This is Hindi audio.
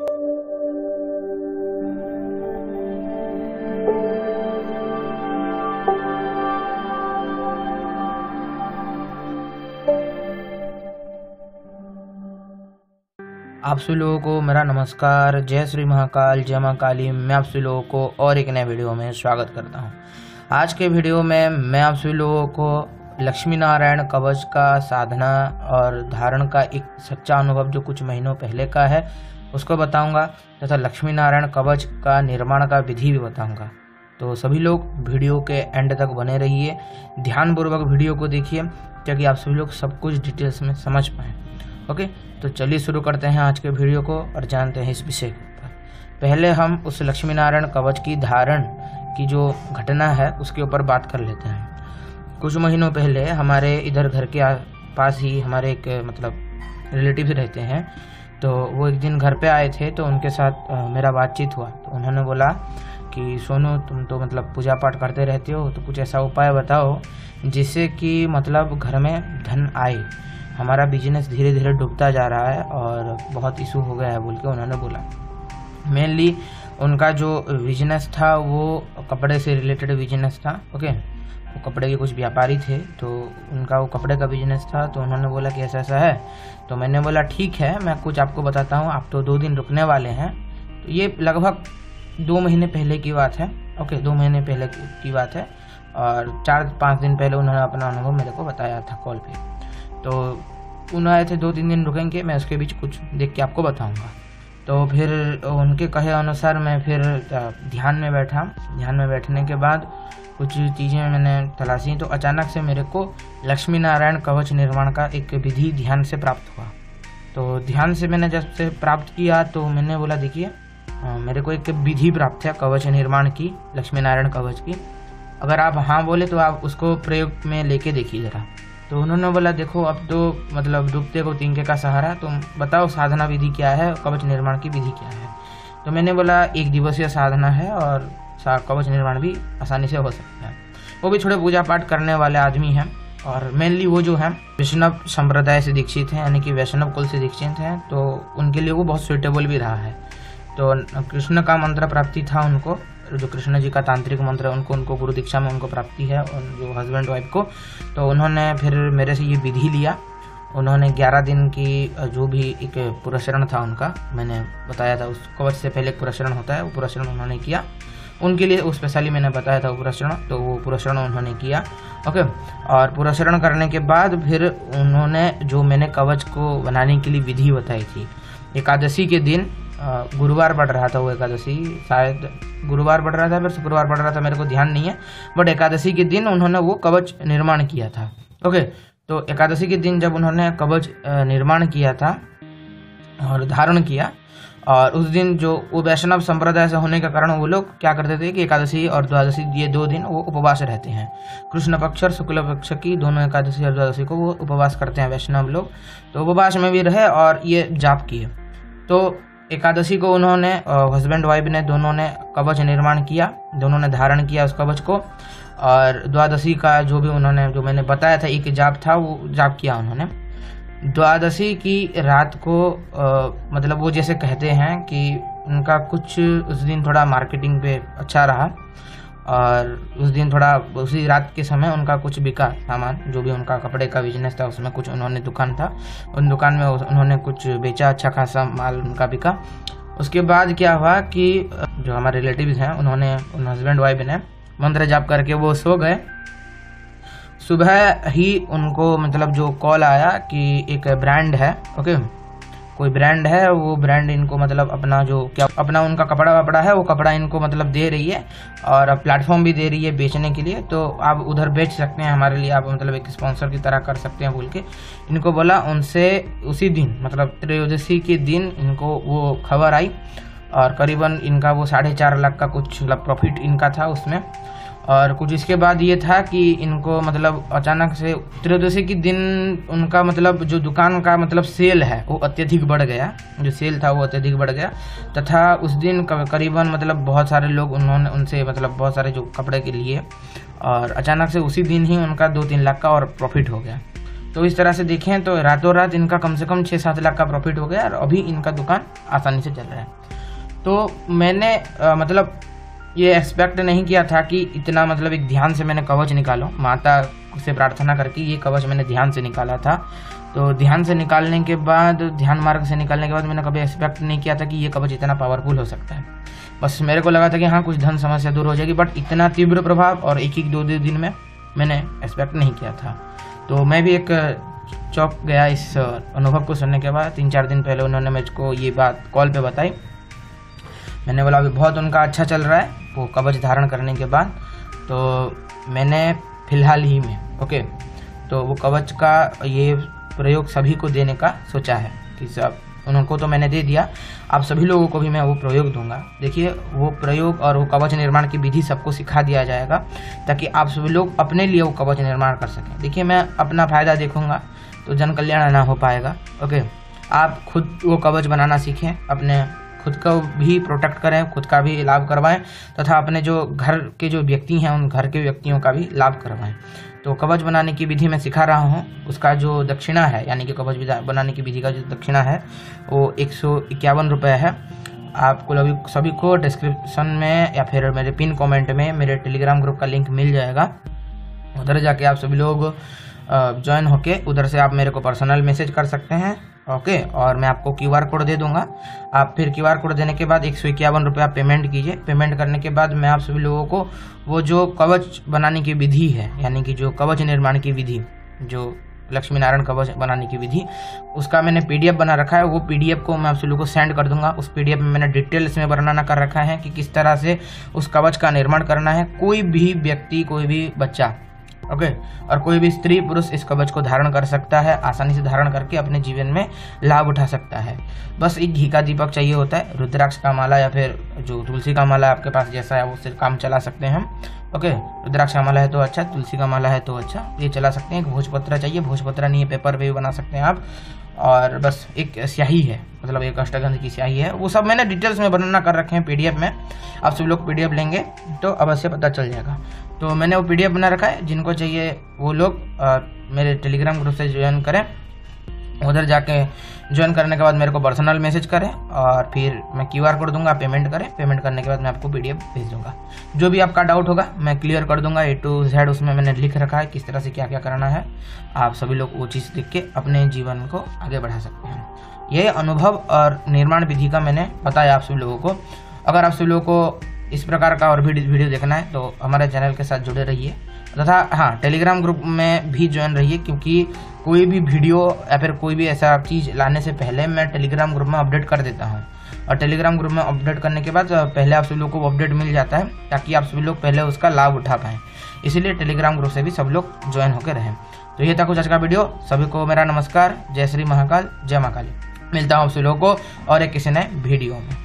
आप सभी लोगों को मेरा नमस्कार। जय श्री महाकाल, जय मां काली। मैं आप सभी लोगों को और एक नए वीडियो में स्वागत करता हूं। आज के वीडियो में मैं आप सभी लोगों को लक्ष्मी नारायण कवच का साधना और धारण का एक सच्चा अनुभव जो कुछ महीनों पहले का है उसको बताऊंगा, तथा लक्ष्मी नारायण कवच का निर्माण का विधि भी बताऊंगा। तो सभी लोग वीडियो के एंड तक बने रहिए, ध्यानपूर्वक वीडियो को देखिए ताकि आप सभी लोग सब कुछ डिटेल्स में समझ पाएँ। ओके, तो चलिए शुरू करते हैं आज के वीडियो को और जानते हैं इस विषय के ऊपर। पहले हम उस लक्ष्मी नारायण कवच की धारण की जो घटना है उसके ऊपर बात कर लेते हैं। कुछ महीनों पहले हमारे इधर घर के पास ही हमारे एक रिलेटिव रहते हैं, तो वो एक दिन घर पे आए थे, तो उनके साथ मेरा बातचीत हुआ। तो उन्होंने बोला कि सोनू, तुम तो पूजा पाठ करते रहते हो, तो कुछ ऐसा उपाय बताओ जिससे कि घर में धन आए। हमारा बिजनेस धीरे धीरे डूबता जा रहा है और बहुत इशू हो गया है बोल के उन्होंने बोला। मेनली उनका जो बिजनेस था वो कपड़े से रिलेटेड बिजनेस था। ओके, वो कपड़े के कुछ व्यापारी थे, तो उनका वो कपड़े का बिजनेस था। तो उन्होंने बोला कि ऐसा ऐसा है। तो मैंने बोला ठीक है, मैं कुछ आपको बताता हूँ, आप तो 2 दिन रुकने वाले हैं। तो ये लगभग 2 महीने पहले की बात है। ओके, 2 महीने पहले की बात है और 4-5 दिन पहले उन्होंने अपना अनुभव मेरे को बताया था कॉल पे। तो उन्होंने आए थे 2-3 दिन रुकेंगे, मैं उसके बीच कुछ देख के आपको बताऊंगा। तो फिर उनके कहे अनुसार मैं फिर ध्यान में बैठा। ध्यान में बैठने के बाद कुछ चीज़ें मैंने तलाशी, तो अचानक से मेरे को लक्ष्मी नारायण कवच निर्माण का एक विधि ध्यान से प्राप्त हुआ। तो ध्यान से मैंने जब से प्राप्त किया तो मैंने बोला देखिए, मेरे को एक विधि प्राप्त है कवच निर्माण की, लक्ष्मी नारायण कवच की। अगर आप हाँ बोले तो आप उसको प्रयोग में लेके देखिए ज़रा। तो उन्होंने बोला देखो, अब तो डूबते को तिनके का सहारा, तुम बताओ साधना विधि क्या है, कवच निर्माण की विधि क्या है। तो मैंने बोला 1 दिवसीय साधना है और कवच निर्माण भी आसानी से हो सकता है। वो भी थोड़े पूजा पाठ करने वाले आदमी हैं और मेनली वो जो है वैष्णव संप्रदाय से दीक्षित हैं, यानी कि वैष्णव कुल से दीक्षित हैं, तो उनके लिए वो बहुत सुइटेबल भी रहा है। तो कृष्ण का मंत्र प्राप्ति था उनको, जो कृष्ण जी का तांत्रिक मंत्र है उनको गुरु दीक्षा में उनको प्राप्ति है, और जो हस्बैंड वाइफ को। तो उन्होंने फिर मेरे से ये विधि लिया। उन्होंने 11 दिन की जो भी एक पुरस्रण था उनका, मैंने बताया था उस कवच से पहले एक पुरस्रण होता है, वो पुरस्रण उन्होंने किया। उनके लिए वो स्पेशली मैंने बताया था वो पुरस्रण, तो वो पुरस्रण उन्होंने किया। ओके, और पुरस्रण करने के बाद फिर उन्होंने जो मैंने कवच को बनाने के लिए विधि बताई थी, एकादशी के दिन, गुरुवार पड़ रहा था वो एकादशी, शायद गुरुवार पड़ रहा था फिर शुक्रवार पड़ रहा था, मेरे को ध्यान नहीं है, बट एकादशी के दिन उन्होंने वो कवच निर्माण किया था। ओके, तो एकादशी के दिन जब उन्होंने कवच निर्माण किया था और धारण किया, और उस दिन जो वो वैष्णव संप्रदाय से होने के कारण वो लोग क्या करते थे कि एकादशी और द्वादशी ये 2 दिन वो उपवास रहते हैं। कृष्ण पक्ष और शुक्ल पक्ष की दोनों एकादशी और द्वादशी को वो उपवास करते हैं वैष्णव लोग। तो उपवास में भी रहे और ये जाप किए। तो एकादशी को उन्होंने हस्बैंड वाइफ ने दोनों ने कवच निर्माण किया, दोनों ने धारण किया उस कवच को। और द्वादशी का जो भी उन्होंने, जो मैंने बताया था एक जाप था, वो जाप किया उन्होंने। द्वादशी की रात को वो जैसे कहते हैं कि उनका कुछ उस दिन थोड़ा मार्केटिंग पे अच्छा रहा, और उस दिन थोड़ा उसी रात के समय उनका कुछ बिका सामान, जो भी उनका कपड़े का बिजनेस था उसमें कुछ उन्होंने दुकान था, उन दुकान में उन्होंने कुछ बेचा, अच्छा खासा माल उनका बिका। उसके बाद क्या हुआ कि जो हमारे रिलेटिव्स हैं उन्होंने, उन हस्बैंड वाइफ ने मंत्र जाप करके वो सो गए। सुबह ही उनको जो कॉल आया कि एक ब्रांड है, ओके, कोई ब्रांड है, वो ब्रांड इनको अपना जो क्या अपना उनका कपड़ा है, वो कपड़ा इनको दे रही है और प्लेटफॉर्म भी दे रही है बेचने के लिए। तो आप उधर बेच सकते हैं, हमारे लिए आप एक स्पॉन्सर की तरह कर सकते हैं बोल के इनको बोला। उनसे उसी दिन त्रयोदशी के दिन इनको वो खबर आई, और करीबन इनका वो 4.5 लाख का कुछ प्रॉफिट इनका था उसमें। और कुछ इसके बाद ये था कि इनको अचानक से त्रयोदशी के दिन उनका जो दुकान का सेल है वो अत्यधिक बढ़ गया, जो सेल था वो अत्यधिक बढ़ गया। तथा उस दिन करीबन बहुत सारे लोग उन्होंने उनसे बहुत सारे जो कपड़े के लिए, और अचानक से उसी दिन ही उनका 2-3 लाख का और प्रॉफिट हो गया। तो इस तरह से देखें तो रातों रात इनका कम से कम 6-7 लाख का प्रॉफिट हो गया और अभी इनका दुकान आसानी से चल रहा है। तो मैंने मतलब ये एक्सपेक्ट नहीं किया था कि इतना मतलब एक ध्यान से मैंने कवच निकालो, माता से प्रार्थना करके ये कवच मैंने ध्यान से निकाला था। तो ध्यान से निकालने के बाद, ध्यान मार्ग से निकालने के बाद मैंने कभी एक्सपेक्ट नहीं किया था कि ये कवच इतना पावरफुल हो सकता है। बस मेरे को लगा था कि हाँ कुछ धन समस्या दूर हो जाएगी, बट इतना तीव्र प्रभाव और एक 2 दिन में मैंने एक्सपेक्ट नहीं किया था। तो मैं भी एक चौंक गया इस अनुभव को सुनने के बाद। 3-4 दिन पहले उन्होंने मुझको ये बात कॉल पे बताई। मैंने बोला अभी बहुत उनका अच्छा चल रहा है वो कवच धारण करने के बाद। तो मैंने फिलहाल ही में तो वो कवच का ये प्रयोग सभी को देने का सोचा है कि सब उनको तो मैंने दे दिया, आप सभी लोगों को भी मैं वो प्रयोग दूंगा। देखिए वो प्रयोग और वो कवच निर्माण की विधि सबको सिखा दिया जाएगा ताकि आप सभी लोग अपने लिए वो कवच निर्माण कर सकें। देखिए मैं अपना फायदा देखूंगा तो जन कल्याण ना हो पाएगा। आप खुद वो कवच बनाना सीखें, अपने खुद को भी प्रोटेक्ट करें, खुद का भी लाभ करवाएं तथा अपने जो घर के जो व्यक्ति हैं उन घर के व्यक्तियों का भी लाभ करवाएं। तो कवच बनाने की विधि मैं सिखा रहा हूं, उसका जो दक्षिणा है यानी कि कवच बनाने की विधि का जो दक्षिणा है वो 151 रुपये है। आपको सभी को डिस्क्रिप्शन में या फिर मेरे पिन कमेंट में मेरे टेलीग्राम ग्रुप का लिंक मिल जाएगा। उधर जाके आप सभी लोग ज्वाइन होके उधर से आप मेरे को पर्सनल मैसेज कर सकते हैं। और मैं आपको QR कोड दे दूंगा। आप फिर QR कोड देने के बाद 151 रुपये आप पेमेंट कीजिए। पेमेंट करने के बाद मैं आप सभी लोगों को वो जो कवच बनाने की विधि है यानी कि जो कवच निर्माण की विधि, जो लक्ष्मी नारायण कवच बनाने की विधि, उसका मैंने PDF बना रखा है। वो PDF को मैं आप सभी लोगों को सेंड कर दूंगा। उस PDF में मैंने डिटेल्स में वर्णन कर रखा है कि किस तरह से उस कवच का निर्माण करना है। कोई भी व्यक्ति, कोई भी बच्चा और कोई भी स्त्री पुरुष इस कवच को धारण कर सकता है, आसानी से धारण करके अपने जीवन में लाभ उठा सकता है। बस एक घी का दीपक चाहिए होता है, रुद्राक्ष का माला या फिर जो तुलसी का माला आपके पास जैसा है उससे काम चला सकते हैं हम। रुद्राक्ष का माला है तो अच्छा, तुलसी का माला है तो अच्छा, ये चला सकते हैं। भोजपत्र चाहिए, भोजपत्र नहीं है पेपर पे भी बना सकते हैं आप। और बस एक स्याही है, मतलब एक अष्टगंध की स्याही है। वो सब मैंने डिटेल्स में वर्णना कर रखे हैं PDF में। आप सब लोग PDF लेंगे तो अवश्य पता चल जाएगा। तो मैंने वो PDF बना रखा है, जिनको चाहिए वो लोग मेरे टेलीग्राम ग्रुप से ज्वाइन करें। उधर जाके ज्वाइन करने के बाद मेरे को पर्सनल मैसेज करें और फिर मैं QR कोड दूंगा, पेमेंट करें। पेमेंट करने के बाद मैं आपको PDF भेज दूंगा। जो भी आपका डाउट होगा मैं क्लियर कर दूंगा A to Z। उसमें मैंने लिख रखा है किस तरह से क्या क्या करना है। आप सभी लोग वो चीज़ देख के अपने जीवन को आगे बढ़ा सकते हैं। ये अनुभव और निर्माण विधि का मैंने बताया आप सभी लोगों को। अगर आप सभी लोगों को इस प्रकार का और भी वीडियो देखना है तो हमारे चैनल के साथ जुड़े रहिए तथा हाँ टेलीग्राम ग्रुप में भी ज्वाइन रहिए, क्योंकि कोई भी वीडियो या फिर कोई भी ऐसा चीज़ लाने से पहले मैं टेलीग्राम ग्रुप में अपडेट कर देता हूँ। और टेलीग्राम ग्रुप में अपडेट करने के बाद पहले आप सभी लोग को अपडेट मिल जाता है ताकि आप सभी लोग पहले उसका लाभ उठा पाएँ। इसीलिए टेलीग्राम ग्रुप से भी सब लोग ज्वाइन होकर रहें। तो ये था कुछ आज का वीडियो। सभी को मेरा नमस्कार। जय श्री महाकाल, जय माँ काली। मिलता हूँ आप सभी लोगों को और एक किसी नए वीडियो में।